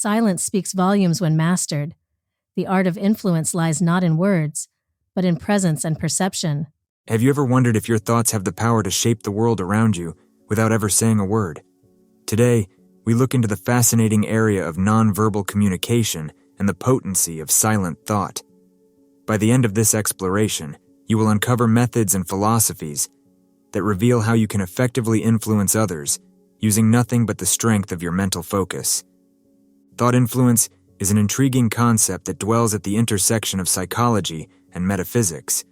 Silence speaks volumes when mastered. The art of influence lies not in words, but in presence and perception. Have you ever wondered if your thoughts have the power to shape the world around you without ever saying a word? Today, we look into the fascinating area of nonverbal communication and the potency of silent thought. By the end of this exploration, you will uncover methods and philosophies that reveal how you can effectively influence others using nothing but the strength of your mental focus. Thought influence is an intriguing concept that dwells at the intersection of psychology and metaphysics.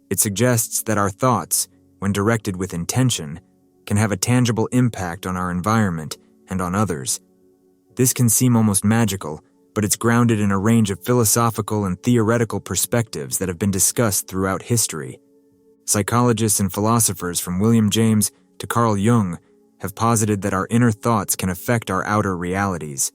It suggests that our thoughts, when directed with intention, can have a tangible impact on our environment and on others. This can seem almost magical, but it's grounded in a range of philosophical and theoretical perspectives that have been discussed throughout history. Psychologists and philosophers from William James to Carl Jung have posited that our inner thoughts can affect our outer realities.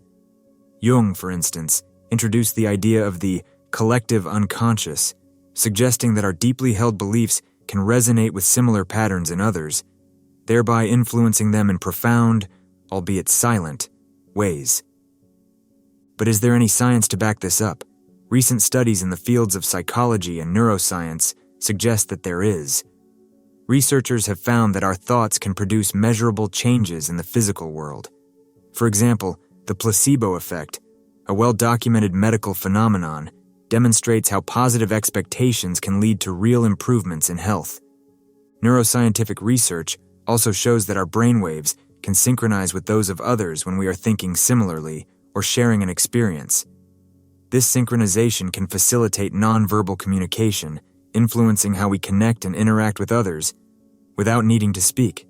Jung, for instance, introduced the idea of the collective unconscious, suggesting that our deeply held beliefs can resonate with similar patterns in others, thereby influencing them in profound, albeit silent, ways. But is there any science to back this up? Recent studies in the fields of psychology and neuroscience suggest that there is. Researchers have found that our thoughts can produce measurable changes in the physical world. For example, the placebo effect, a well-documented medical phenomenon, demonstrates how positive expectations can lead to real improvements in health. Neuroscientific research also shows that our brainwaves can synchronize with those of others when we are thinking similarly or sharing an experience. This synchronization can facilitate nonverbal communication, influencing how we connect and interact with others without needing to speak.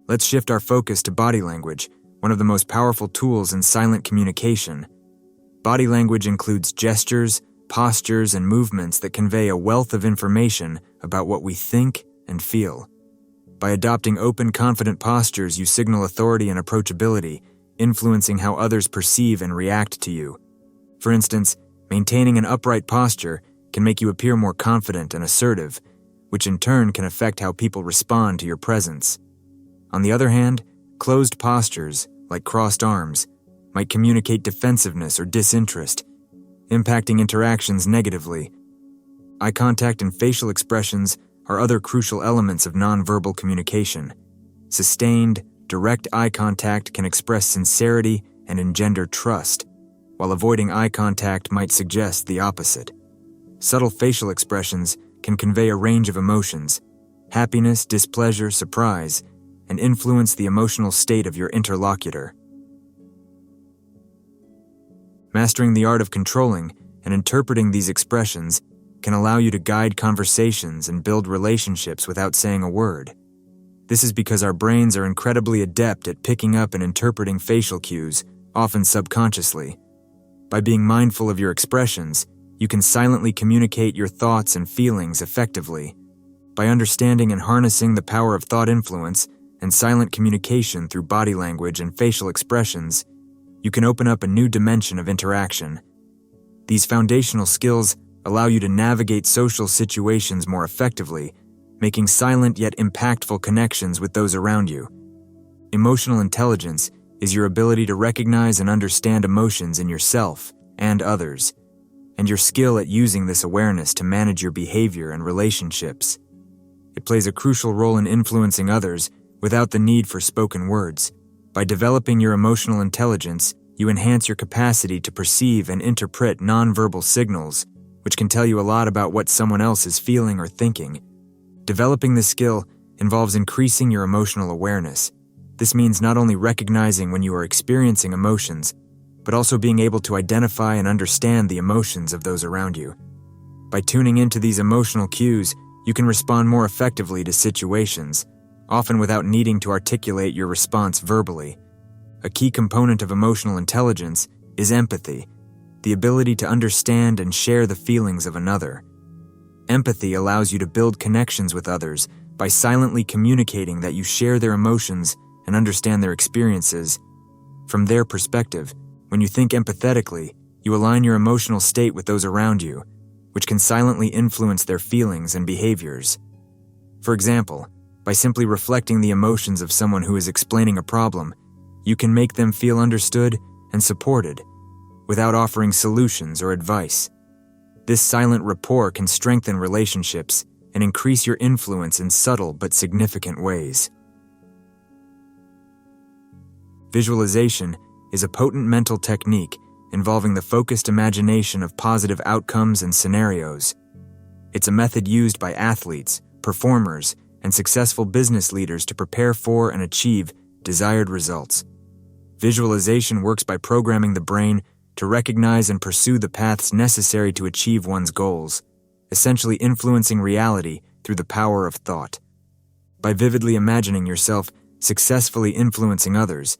Let's shift our focus to body language, one of the most powerful tools in silent communication. Body language includes gestures, postures, and movements that convey a wealth of information about what we think and feel. By adopting open, confident postures, you signal authority and approachability, influencing how others perceive and react to you. For instance, maintaining an upright posture can make you appear more confident and assertive, which in turn can affect how people respond to your presence. On the other hand, closed postures, like crossed arms, might communicate defensiveness or disinterest, impacting interactions negatively. Eye contact and facial expressions are other crucial elements of nonverbal communication. Sustained, direct eye contact can express sincerity and engender trust, while avoiding eye contact might suggest the opposite. Subtle facial expressions can convey a range of emotions, happiness, displeasure, surprise, and influence the emotional state of your interlocutor. Mastering the art of controlling and interpreting these expressions can allow you to guide conversations and build relationships without saying a word. This is because our brains are incredibly adept at picking up and interpreting facial cues, often subconsciously. By being mindful of your expressions, you can silently communicate your thoughts and feelings effectively. By understanding and harnessing the power of thought influence and silent communication through body language and facial expressions, you can open up a new dimension of interaction. These foundational skills allow you to navigate social situations more effectively, making silent yet impactful connections with those around you. Emotional intelligence is your ability to recognize and understand emotions in yourself and others, and your skill at using this awareness to manage your behavior and relationships. It plays a crucial role in influencing others without the need for spoken words. By developing your emotional intelligence, you enhance your capacity to perceive and interpret nonverbal signals, which can tell you a lot about what someone else is feeling or thinking. Developing this skill involves increasing your emotional awareness. This means not only recognizing when you are experiencing emotions, but also being able to identify and understand the emotions of those around you. By tuning into these emotional cues, you can respond more effectively to situations, often without needing to articulate your response verbally. A key component of emotional intelligence is empathy, the ability to understand and share the feelings of another. Empathy allows you to build connections with others by silently communicating that you share their emotions and understand their experiences. From their perspective, when you think empathetically, you align your emotional state with those around you, which can silently influence their feelings and behaviors. For example, by simply reflecting the emotions of someone who is explaining a problem, you can make them feel understood and supported, without offering solutions or advice. This silent rapport can strengthen relationships and increase your influence in subtle but significant ways. Visualization is a potent mental technique involving the focused imagination of positive outcomes and scenarios. It's a method used by athletes, performers, and successful business leaders to prepare for and achieve desired results. Visualization works by programming the brain to recognize and pursue the paths necessary to achieve one's goals, essentially influencing reality through the power of thought. By vividly imagining yourself successfully influencing others,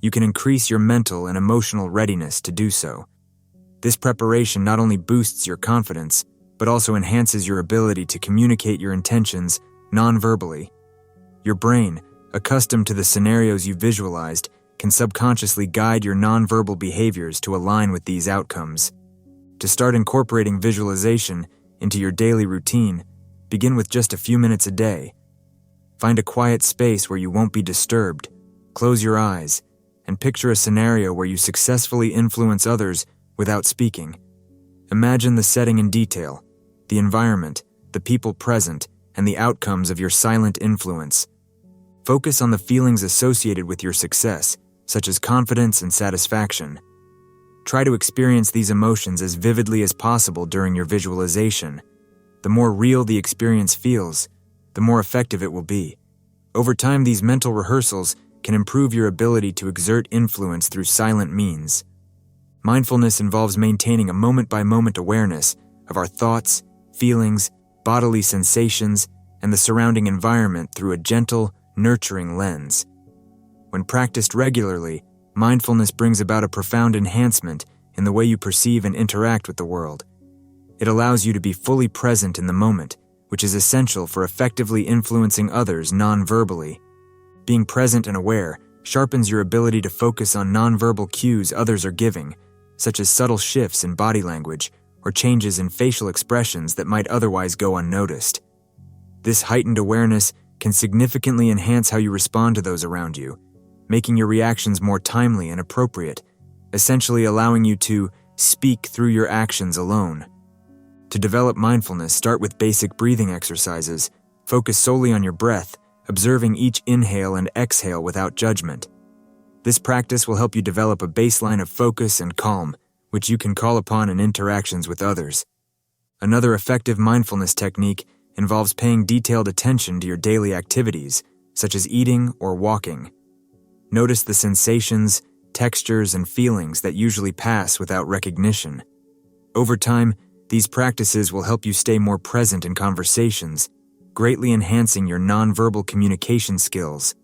you can increase your mental and emotional readiness to do so. This preparation not only boosts your confidence, but also enhances your ability to communicate your intentions non-verbally. Your brain, accustomed to the scenarios you visualized, can subconsciously guide your non-verbal behaviors to align with these outcomes. To start incorporating visualization into your daily routine, begin with just a few minutes a day. Find a quiet space where you won't be disturbed, close your eyes, and picture a scenario where you successfully influence others without speaking. Imagine the setting in detail, the environment, the people present, and the outcomes of your silent influence. Focus on the feelings associated with your success, such as confidence and satisfaction. Try to experience these emotions as vividly as possible during your visualization. The more real the experience feels, the more effective it will be. Over time, these mental rehearsals can improve your ability to exert influence through silent means. Mindfulness involves maintaining a moment-by-moment awareness of our thoughts, feelings, bodily sensations, and the surrounding environment through a gentle, nurturing lens. When practiced regularly, mindfulness brings about a profound enhancement in the way you perceive and interact with the world. It allows you to be fully present in the moment, which is essential for effectively influencing others non-verbally. Being present and aware sharpens your ability to focus on non-verbal cues others are giving, such as subtle shifts in body language or changes in facial expressions that might otherwise go unnoticed. This heightened awareness can significantly enhance how you respond to those around you, making your reactions more timely and appropriate, essentially allowing you to speak through your actions alone. To develop mindfulness, start with basic breathing exercises. Focus solely on your breath, observing each inhale and exhale without judgment. This practice will help you develop a baseline of focus and calm, which you can call upon in interactions with others. Another effective mindfulness technique involves paying detailed attention to your daily activities, such as eating or walking. Notice the sensations, textures, and feelings that usually pass without recognition. Over time, these practices will help you stay more present in conversations, greatly enhancing your nonverbal communication skills.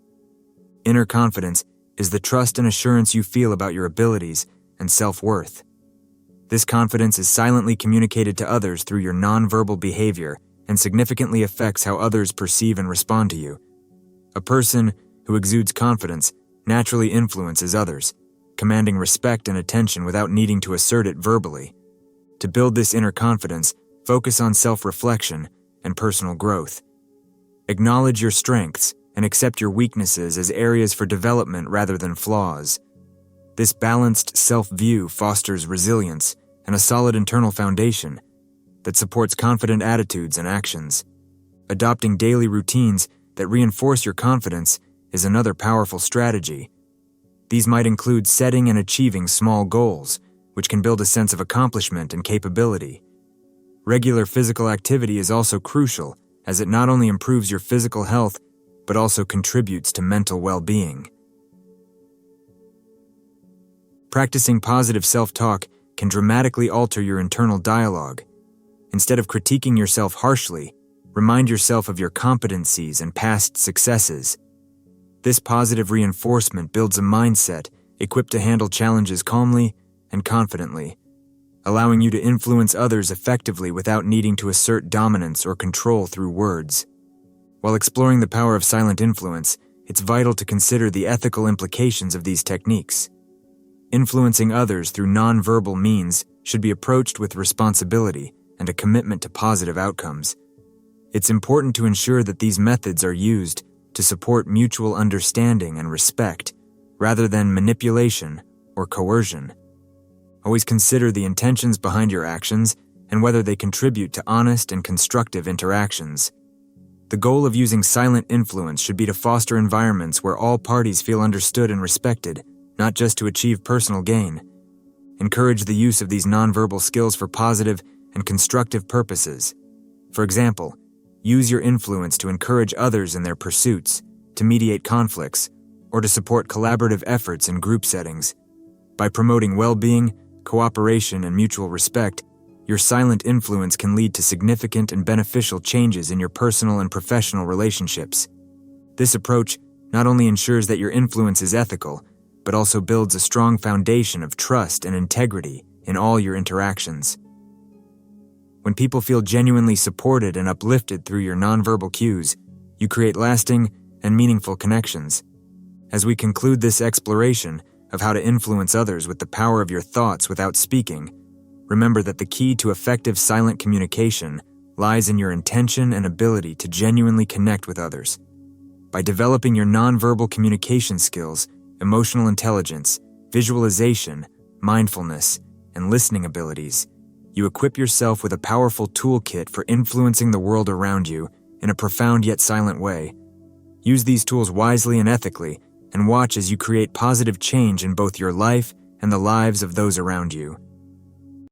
Inner confidence is the trust and assurance you feel about your abilities and self-worth. This confidence is silently communicated to others through your nonverbal behavior and significantly affects how others perceive and respond to you. A person who exudes confidence naturally influences others, commanding respect and attention without needing to assert it verbally. To build this inner confidence, focus on self-reflection and personal growth. Acknowledge your strengths and accept your weaknesses as areas for development rather than flaws. This balanced self-view fosters resilience and a solid internal foundation that supports confident attitudes and actions. Adopting daily routines that reinforce your confidence is another powerful strategy. These might include setting and achieving small goals, which can build a sense of accomplishment and capability. Regular physical activity is also crucial, as it not only improves your physical health, but also contributes to mental well-being. Practicing positive self-talk can dramatically alter your internal dialogue. Instead of critiquing yourself harshly, remind yourself of your competencies and past successes. This positive reinforcement builds a mindset equipped to handle challenges calmly and confidently, allowing you to influence others effectively without needing to assert dominance or control through words. While exploring the power of silent influence, it's vital to consider the ethical implications of these techniques. Influencing others through nonverbal means should be approached with responsibility and a commitment to positive outcomes. It's important to ensure that these methods are used to support mutual understanding and respect, rather than manipulation or coercion. Always consider the intentions behind your actions and whether they contribute to honest and constructive interactions. The goal of using silent influence should be to foster environments where all parties feel understood and respected, not just to achieve personal gain. Encourage the use of these nonverbal skills for positive and constructive purposes. For example, use your influence to encourage others in their pursuits, to mediate conflicts, or to support collaborative efforts in group settings. By promoting well-being, cooperation, and mutual respect, your silent influence can lead to significant and beneficial changes in your personal and professional relationships. This approach not only ensures that your influence is ethical, but also builds a strong foundation of trust and integrity in all your interactions. When people feel genuinely supported and uplifted through your nonverbal cues, you create lasting and meaningful connections. As we conclude this exploration of how to influence others with the power of your thoughts without speaking, remember that the key to effective silent communication lies in your intention and ability to genuinely connect with others. By developing your nonverbal communication skills, emotional intelligence, visualization, mindfulness, and listening abilities, you equip yourself with a powerful toolkit for influencing the world around you in a profound yet silent way. Use these tools wisely and ethically, and watch as you create positive change in both your life and the lives of those around you.